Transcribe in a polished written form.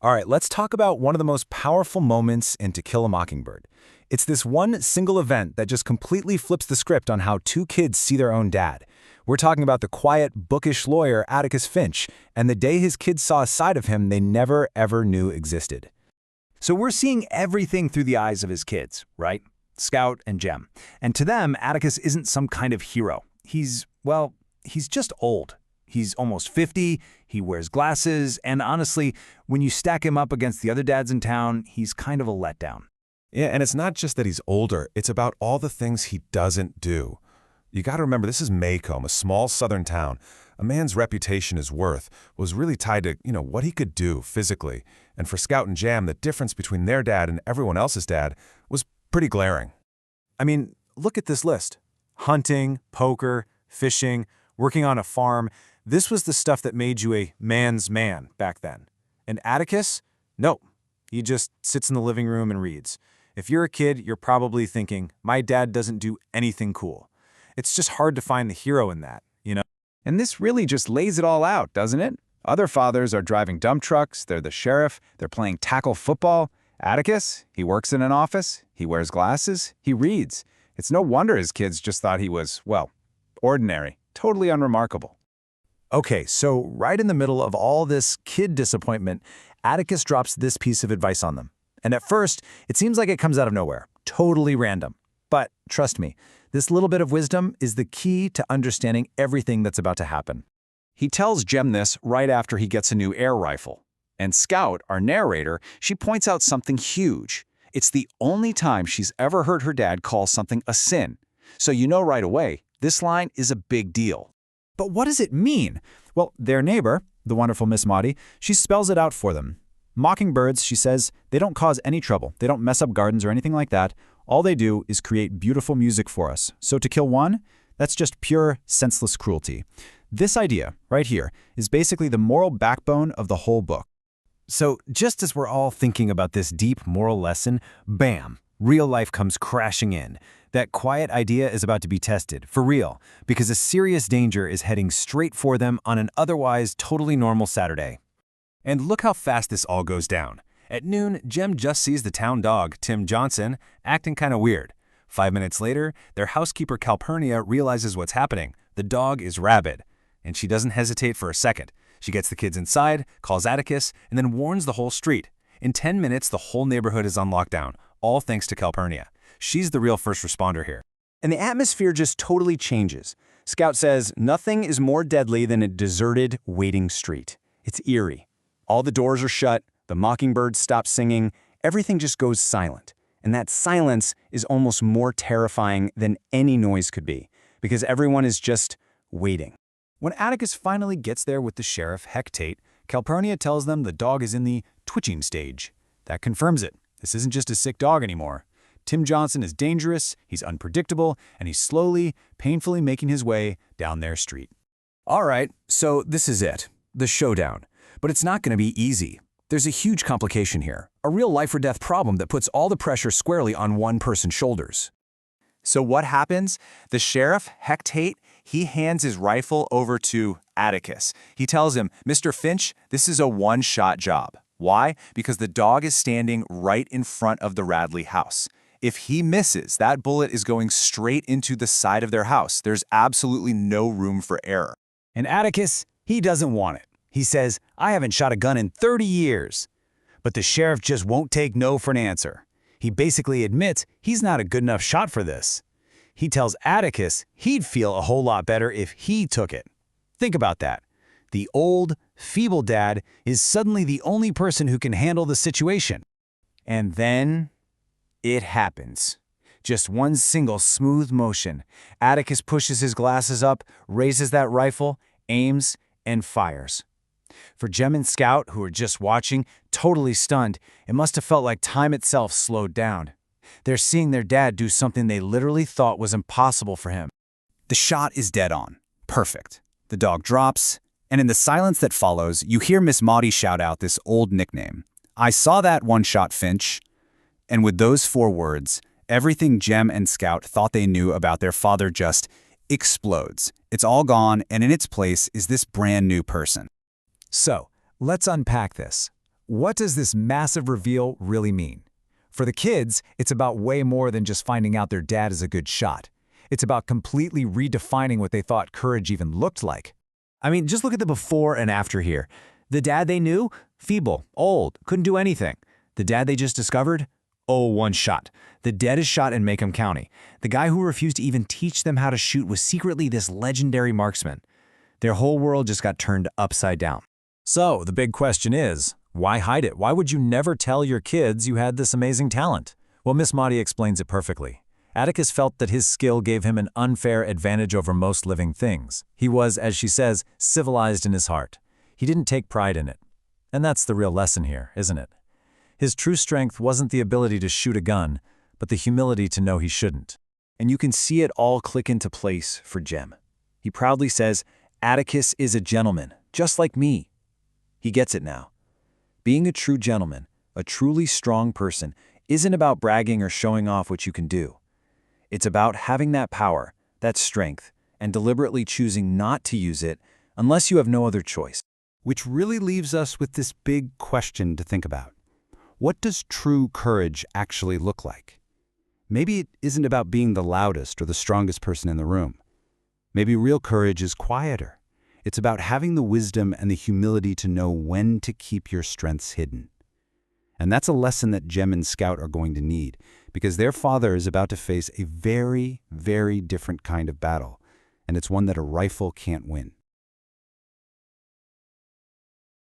All right, let's talk about one of the most powerful moments in To Kill a Mockingbird. It's this one single event that just completely flips the script on how two kids see their own dad. We're talking about the quiet, bookish lawyer Atticus Finch, and the day his kids saw a side of him they never, ever knew existed. So we're seeing everything through the eyes of his kids, right? Scout and Jem. And to them, Atticus isn't some kind of hero. He's just old. He's almost 50, he wears glasses, and honestly, when you stack him up against the other dads in town, he's kind of a letdown. Yeah, and it's not just that he's older, it's about all the things he doesn't do. You gotta remember, this is Maycomb, a small southern town. A man's reputation, his worth, was really tied to, what he could do physically. And for Scout and Jem, the difference between their dad and everyone else's dad was pretty glaring. I mean, look at this list. Hunting, poker, fishing, working on a farm. This was the stuff that made you a man's man back then. And Atticus? Nope. He just sits in the living room and reads. If you're a kid, you're probably thinking, my dad doesn't do anything cool. It's just hard to find the hero in that, And this really just lays it all out, doesn't it? Other fathers are driving dump trucks, they're the sheriff, they're playing tackle football. Atticus, he works in an office, he wears glasses, he reads. It's no wonder his kids just thought he was, ordinary, totally unremarkable. Okay, so right in the middle of all this kid disappointment, Atticus drops this piece of advice on them. And at first, it seems like it comes out of nowhere, totally random. But trust me, this little bit of wisdom is the key to understanding everything that's about to happen. He tells Jem this right after he gets a new air rifle. And Scout, our narrator, she points out something huge. It's the only time she's ever heard her dad call something a sin. So you know right away, this line is a big deal. But what does it mean? Well, their neighbor, the wonderful Miss Maudie, she spells it out for them. Mockingbirds, she says, they don't cause any trouble. They don't mess up gardens or anything like that. All they do is create beautiful music for us. So to kill one, that's just pure, senseless cruelty. This idea, right here, is basically the moral backbone of the whole book. So just as we're all thinking about this deep moral lesson, bam, real life comes crashing in. That quiet idea is about to be tested, for real, because a serious danger is heading straight for them on an otherwise totally normal Saturday. And look how fast this all goes down. At noon, Jem just sees the town dog, Tim Johnson, acting kind of weird. 5 minutes later, their housekeeper Calpurnia realizes what's happening. The dog is rabid. And she doesn't hesitate for a second. She gets the kids inside, calls Atticus, and then warns the whole street. In 10 minutes, the whole neighborhood is on lockdown, all thanks to Calpurnia. She's the real first responder here. And the atmosphere just totally changes. Scout says, nothing is more deadly than a deserted, waiting street. It's eerie. All the doors are shut, the mockingbirds stop singing, everything just goes silent. And that silence is almost more terrifying than any noise could be, because everyone is just waiting. When Atticus finally gets there with the sheriff, Hecate, Calpurnia tells them the dog is in the twitching stage. That confirms it. This isn't just a sick dog anymore. Tim Johnson is dangerous, he's unpredictable, and he's slowly, painfully making his way down their street. All right, so this is it, the showdown. But it's not going to be easy. There's a huge complication here, a real life-or-death problem that puts all the pressure squarely on one person's shoulders. So what happens? The sheriff, Hecate, he hands his rifle over to Atticus. He tells him, Mr. Finch, this is a one-shot job. Why? Because the dog is standing right in front of the Radley house. If he misses, that bullet is going straight into the side of their house. There's absolutely no room for error. And Atticus, he doesn't want it. He says, I haven't shot a gun in 30 years. But the sheriff just won't take no for an answer. He basically admits he's not a good enough shot for this. He tells Atticus he'd feel a whole lot better if he took it. Think about that. The old, feeble dad is suddenly the only person who can handle the situation. And then it happens. Just one single smooth motion. Atticus pushes his glasses up, raises that rifle, aims, and fires. For Jem and Scout, who were just watching, totally stunned, it must have felt like time itself slowed down. They're seeing their dad do something they literally thought was impossible for him. The shot is dead on. Perfect. The dog drops, and in the silence that follows, you hear Miss Maudie shout out this old nickname. I saw that one-shot, Finch. And with those 4 words, everything Jem and Scout thought they knew about their father just explodes. It's all gone, and in its place is this brand new person. So, let's unpack this. what does this massive reveal really mean? For the kids, it's about way more than just finding out their dad is a good shot. It's about completely redefining what they thought courage even looked like. I mean, just look at the before and after here. The dad they knew? Feeble, old, couldn't do anything. The dad they just discovered? Oh, one shot. The deadest shot in Maycomb County. The guy who refused to even teach them how to shoot was secretly this legendary marksman. Their whole world just got turned upside down. So, the big question is, why hide it? Why would you never tell your kids you had this amazing talent? Well, Miss Maudie explains it perfectly. Atticus felt that his skill gave him an unfair advantage over most living things. He was, as she says, civilized in his heart. He didn't take pride in it. And that's the real lesson here, isn't it? His true strength wasn't the ability to shoot a gun, but the humility to know he shouldn't. And you can see it all click into place for Jem. He proudly says, Atticus is a gentleman, just like me. He gets it now. Being a true gentleman, a truly strong person, isn't about bragging or showing off what you can do. It's about having that power, that strength, and deliberately choosing not to use it unless you have no other choice. Which really leaves us with this big question to think about. What does true courage actually look like? Maybe it isn't about being the loudest or the strongest person in the room. Maybe real courage is quieter. It's about having the wisdom and the humility to know when to keep your strengths hidden. And that's a lesson that Jem and Scout are going to need, because their father is about to face a very, very different kind of battle, and it's one that a rifle can't win.